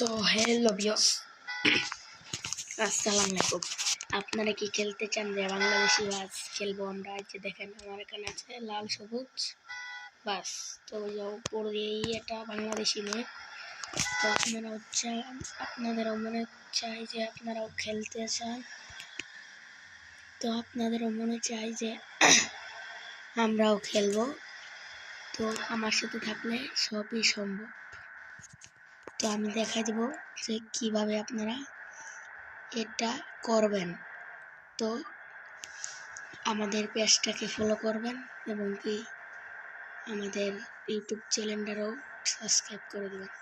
তো hello viewers, আসসালামু আলাইকুম। আপনারা কি খেলতে চান যে বাংলাদেশি বাস খেলবো আমরা? যে দেখেন আমার এখানে আছে লাল সবুজ বাস। তো উপর দিয়েই এটা বাংলাদেশি মেয়ে। তো আপনাদেরও মনে চাই যে আপনারাও খেলতে চান, তো আপনাদেরও মনে চাই যে আমরাও খেলবো। তো আমার সাথে থাকলে সবই সম্ভব। তো আমি দেখাই দেব যে কিভাবে আপনারা এটা করবেন। তো আমাদের পেজটাকে ফলো করবেন এবং কি আমাদের ইউটিউব চ্যানেলটারও সাবস্ক্রাইব করে দেবেন।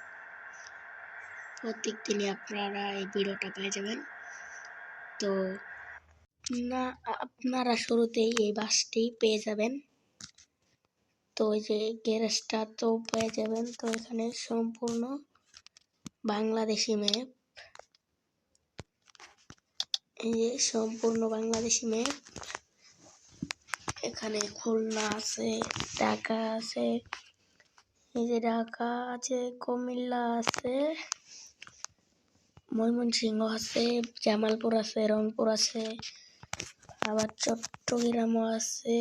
প্রত্যেক দিনই আপনারা এই ভিডিওটা পেয়ে যাবেন। তো আপনারা শুরুতেই এই বাসটি পেয়ে যাবেন। তো এই যে গ্যারেজটা তো পেয়ে যাবেন। তো এখানে সম্পূর্ণ বাংলাদেশি ম্যাপ, এই যে সম্পূর্ণ বাংলাদেশি ম্যাপ। এখানে খুলনা আছে, ঢাকা আছে, এই যে ঢাকা আছে, কুমিল্লা আছে, ময়মনসিংহ আছে, জামালপুর আছে, রংপুর আছে, আবার চট্টগ্রামও আছে,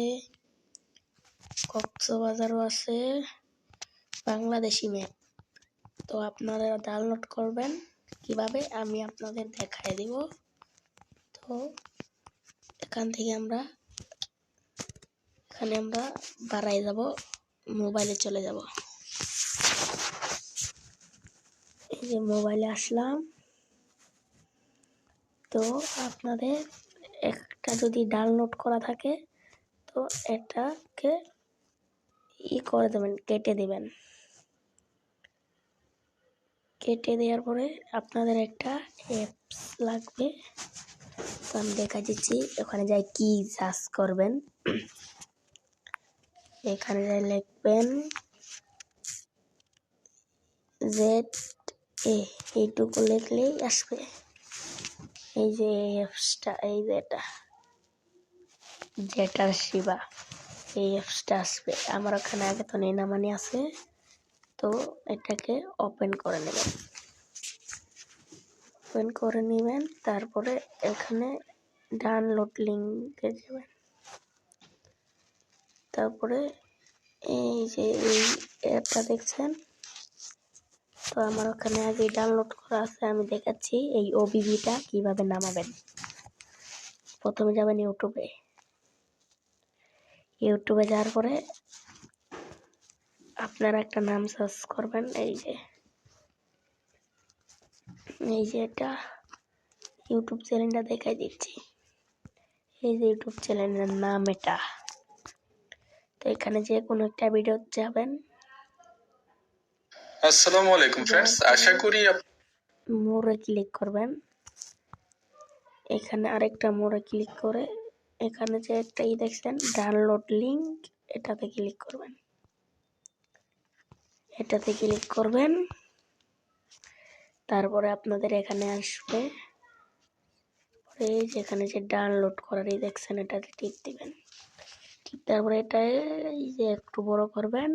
কক্সবাজারও আছে। বাংলাদেশি ম্যাপ। তো আপনারা ডাউনলোড করবেন কিভাবে আমি আপনাদের দেখাই দিব। তো এখান থেকে আমরা বাড়াই যাব, মোবাইলে চলে যাব। এই যে মোবাইলে আসলাম। তো আপনাদের একটা যদি ডাউনলোড করা থাকে তো এটাকে করে দেবেন, কেটে দেবেন। কেটে দেওয়ার পরে আপনাদের একটা অ্যাপস লাগবে। তো আমি দেখা দিচ্ছি, ওখানে যাই কি সার্চ করবেন, এখানে যাই লিখবেন ZA, এইটুকু লিখলেই আসবে। এই যে অ্যাপসটা, এই যে যেটা শিবা, এই অ্যাপসটা আসবে। আমার ওখানে আগে তো নেনামানি আছে। তো এটাকে ওপেন করে নেবেন। তারপরে এখানে ডাউনলোড লিঙ্কে যাবেন। তারপরে এই যে এই অ্যাপটা দেখছেন, তো আমার ওখানে আগে ডাউনলোড করা আছে। আমি দেখাচ্ছি এই ওবিবিটা কিভাবে নামাবেন। প্রথমে যাবেন ইউটিউবে যাওয়ার পরে আপনারা একটা নাম সার্চ করবেন। এই যে এটা ইউটিউব চ্যানেলটা দেখাই দিচ্ছি। এই যে ইউটিউব চ্যানেলের নাম এটা। তো এখানে যে কোনো একটা ভিডিও যাবেন। আসসালামু আলাইকুম फ्रेंड्स, আশা করি মোড়ে ক্লিক করবেন। এখানে আরেকটা মোড়ে ক্লিক করে এখানে যে একটা দেখছেন ডাউনলোড লিংক, এটাতে ক্লিক করবেন। তারপরে আপনাদের এখানে আসবে, এই যেখানে যে ডাউনলোড করার দেখছেন এটাতে টিপ দিবেন। তারপরে এটা এই যে একটু বড় করবেন,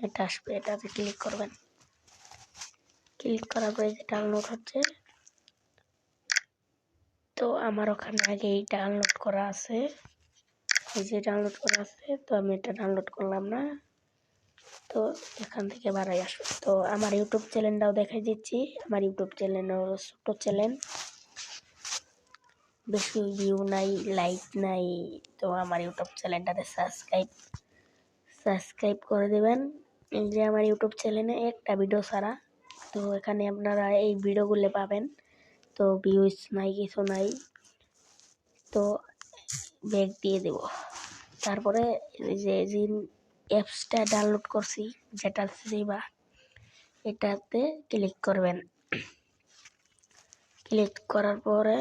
এটা আসবে, এটাতে ক্লিক করবেন। ক্লিক করার পরে যে ডাউনলোড হচ্ছে। তো আমার ওখানে আগেই ডাউনলোড করা আছে, এই যে ডাউনলোড করা আছে। তো আমি এটা ডাউনলোড করলাম না। তো এখান থেকে বাড়াই আসবে। তো আমার ইউটিউব চ্যানেলটাও দেখাই দিচ্ছি। আমার ইউটিউব চ্যানেল হলো ছোট্ট চ্যানেল, বেশি ভিউ নাই, লাইক নাই। তো আমার ইউটিউব চ্যানেলটাতে সাবস্ক্রাইব করে দেবেন। এই যে আমার ইউটিউব চ্যানেলে একটা ভিডিও ছাড়া। তো এখানে আপনারা এই ভিডিওগুলো পাবেন। তো ভিউজ নাই, কিছু নাই। তো ব্যাক দিয়ে দেব। তারপরে যে অ্যাপসটা ডাউনলোড করছি, যেটা শিবা, এটাতে ক্লিক করবেন। ক্লিক করার পরে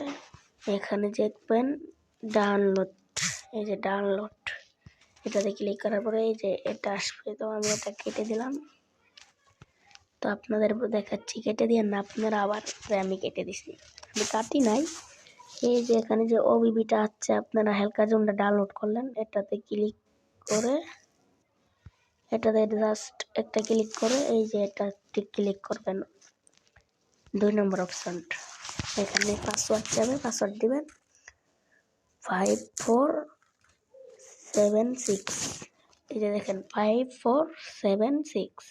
এখানে দেখবেন ডাউনলোড, এই যে ডাউনলোড, এটাতে ক্লিক করার পরে এই যে এটা আসবে। তো আমি এটা কেটে দিলাম। তো আপনাদের দেখাচ্ছি, কেটে দিয়ে না আপনারা আবার, আমি কেটে দিছি, আমি কাটি নাই। এই যে এখানে যে ওবিবিটা আছে, আপনারা হালকা জোনটা ডাউনলোড করলেন, এটাতে ক্লিক করে এটাতে জাস্ট একটা ক্লিক করে এই যে এটা ক্লিক করবেন। 2 নম্বর অপশন, এখানে পাসওয়ার্ড যাবে, পাসওয়ার্ড দিবেন 5476, এই যে দেখেন 5476।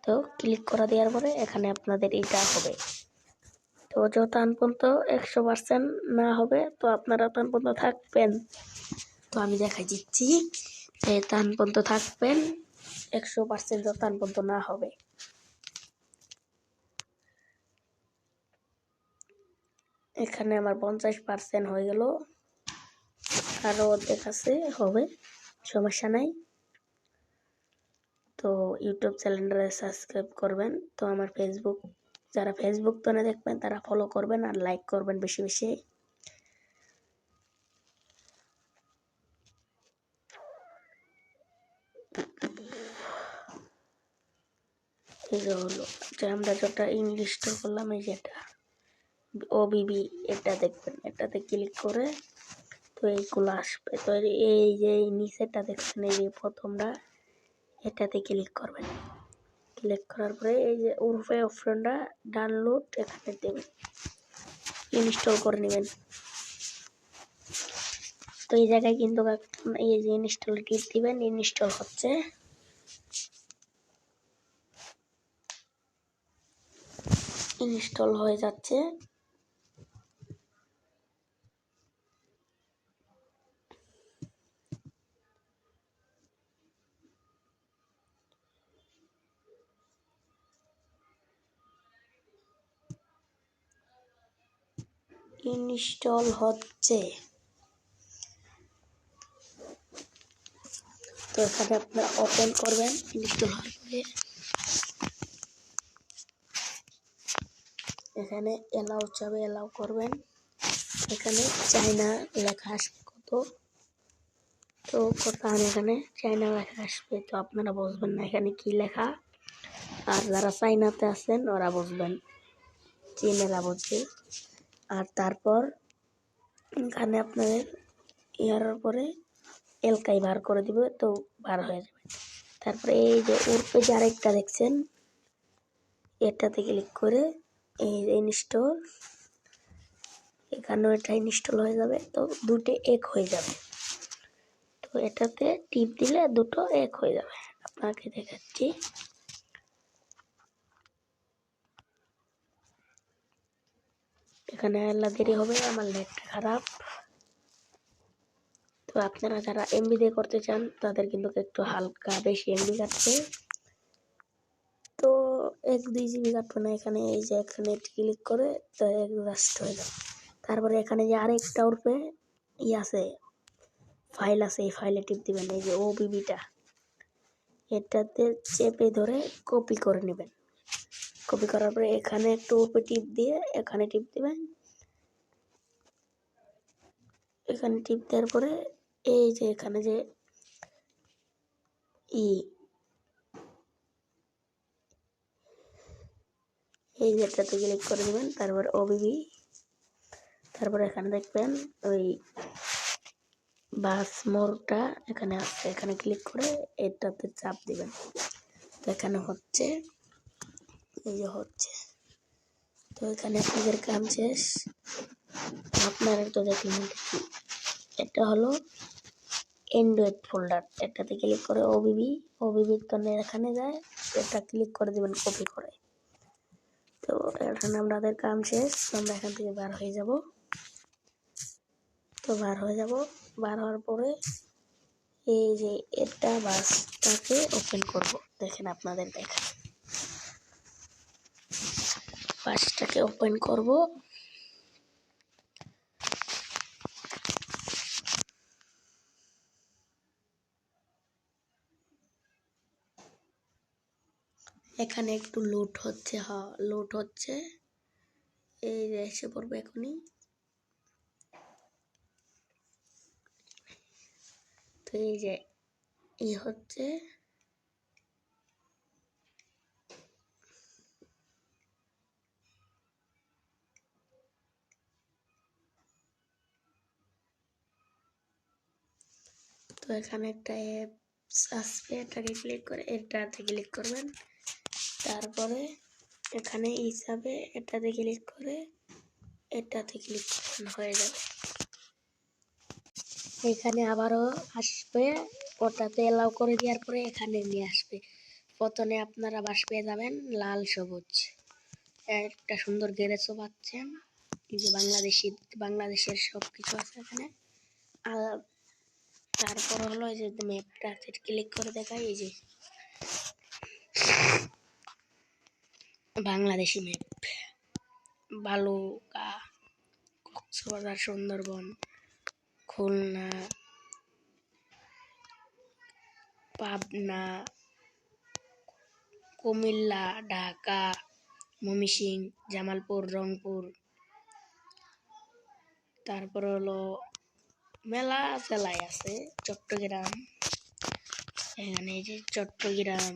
তো ক্লিক করা দেওয়ার পরে এখানে আপনাদের এটা হবে। তো যতক্ষণ পর্যন্ত 100% না হবে তো আপনারা ততক্ষণ পর্যন্ত থাকবেন। তো আমি দেখাই দিচ্ছি, ততক্ষণ পর্যন্ত থাকবেন 100% যতক্ষণ পর্যন্ত না হবে। এখানে আমার 50% হয়ে গেল, আরও অর্ধেক আছে, হবে, সমস্যা নাই। তো ইউটিউব চ্যানেলটা সাবস্ক্রাইব করবেন। তো আমার ফেসবুক, যারা ফেসবুক তো না দেখবেন তারা ফলো করবেন আর লাইক করবেন বেশি বেশি। এই যে হলো যে আমরা যেটা ইনস্টল করলাম, এই যেটা ওবিবি, এটা দেখবেন, এটাতে ক্লিক করে তো এইগুলো আসবে। তো এই যে নিচেটা দেখছেন, এই যে প্রথমটা, এটাতে ক্লিক করবেন। ক্লিক করার পরে এই যে উপরে অপশনটা ডাউনলোড, এখানে দেবেন, ইনস্টল করে নেবেন। তো এই জায়গায় কিন্তু এই যে ইনস্টল টিপ দিবেন, ইনস্টল হচ্ছে। ইনস্টল হয়ে যাচ্ছে। ইনস্টল হচ্ছে। তো এখানে আপনারা ওপেন করবেন। ইনস্টল হওয়ার পরে এখানে এলাও চাবে, এলাও করবেন। এখানে চায়না লেখা আসবে কত, তো কোথাও এখানে চায়না লেখা আসবে, তো আপনারা বুঝবেন না এখানে কি লেখা। আর যারা চাইনাতে আছেন ওরা বুঝবেন, চীনেরা বুঝবে। আর তারপর এখানে আপনাদের ইয়ার পরে এলকাই বার করে দিবে, তো বার হয়ে যাবে। তারপরে এই যে উপরে যে আরেকটা দেখছেন, এটাতে ক্লিক করে এই যে ইনস্টল, এখানেও এটা ইনস্টল হয়ে যাবে। তো দুটো এক হয়ে যাবে। তো এটাতে টিপ দিলে দুটো এক হয়ে যাবে। আপনাকে দেখাচ্ছি। এখানে আল্লাহ দেরি হবে, আমার নেটটা খারাপ। তো আপনারা যারা এমবি দিয়ে করতে চান তাদের কিন্তু একটু হালকা বেশি এমবি কাটবে। তো 1-2 জিবি কাটবে না। এখানে এই যে এখানে ক্লিক করে তো জাস্ট হয়ে যাবে। তারপরে এখানে যে আরেকটা উঠবে আছে, ফাইল আছে, এই ফাইলে টিপ দিবেন। এই যে ওবিবিটা, এটাতে চেপে ধরে কপি করে নেবেন। কপি করার পরে এখানে একটু উপরে টিপ দিয়ে এখানে টিপ দিবেন। এখানে টিপ দেওয়ার পরে এই যে এখানে যে এই যেটাতে ক্লিক করে দেবেন। তারপর ওবিবি, তারপর এখানে দেখবেন ওই বাস মোড়টা এখানে আসছে, এখানে ক্লিক করে এটাতে চাপ দিবেন। তো এখানে হচ্ছে, এই যে হচ্ছে। তো এখানে আপনাদের কাম শেষ। আপনারা তো দেখলেন কি, এটা হলো অ্যান্ড্রয়েড ফোল্ডার। এটাতে ক্লিক করে ওবিবির তো এখানে যায়, এটা ক্লিক করে দেবেন কপি করে। তো এখানে আমাদের কাম শেষ। আমরা এখান থেকে বার হয়ে যাব। তো বার হওয়ার পরে এই যে এটা বাসটাকে ওপেন করব। দেখেন আপনাদের দেখা, বাসটাকে ওপেন করব। এখানে একটু লোড হচ্ছে, লোড হচ্ছে। এই যে এসে পড়বে এখনই। তো এই যে হচ্ছে। তো এখানে একটা অ্যাপস আসবে, এটাকে ক্লিক করে এটাতে ক্লিক করবেন। তারপরে এখানে হিসাবে এটাতে ক্লিক করে এটাতে ক্লিক হয়ে যাবে। এখানে আবারও আসবে, ওটাতে এলাও করে দেওয়ার পরে এখানে নিয়ে আসবে। প্রথমে আপনারা বাস পেয়ে যাবেন লাল সবুজ, একটা সুন্দর গ্যারেজও পাচ্ছেন। এই যে বাংলাদেশের সব কিছু আছে এখানে। আর তারপর হলো এই যে ম্যাপটা ক্লিক করে দেখায়, এই যে বাংলাদেশি ম্যাপ। বালুকা, কক্সবাজার, সুন্দরবন, খুলনা, পাবনা, কুমিল্লা, ঢাকা, ময়মনসিংহ, জামালপুর, রংপুর, তারপর হলো মেলা জেলায় আছে, চট্টগ্রাম, এখানে এই যে চট্টগ্রাম,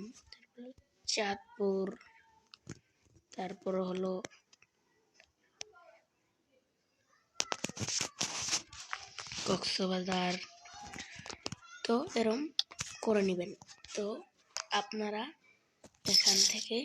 চাঁদপুর, তারপর হলো কক্সবাজার। তো এরম করে নেবেন। তো আপনারা এখান থেকে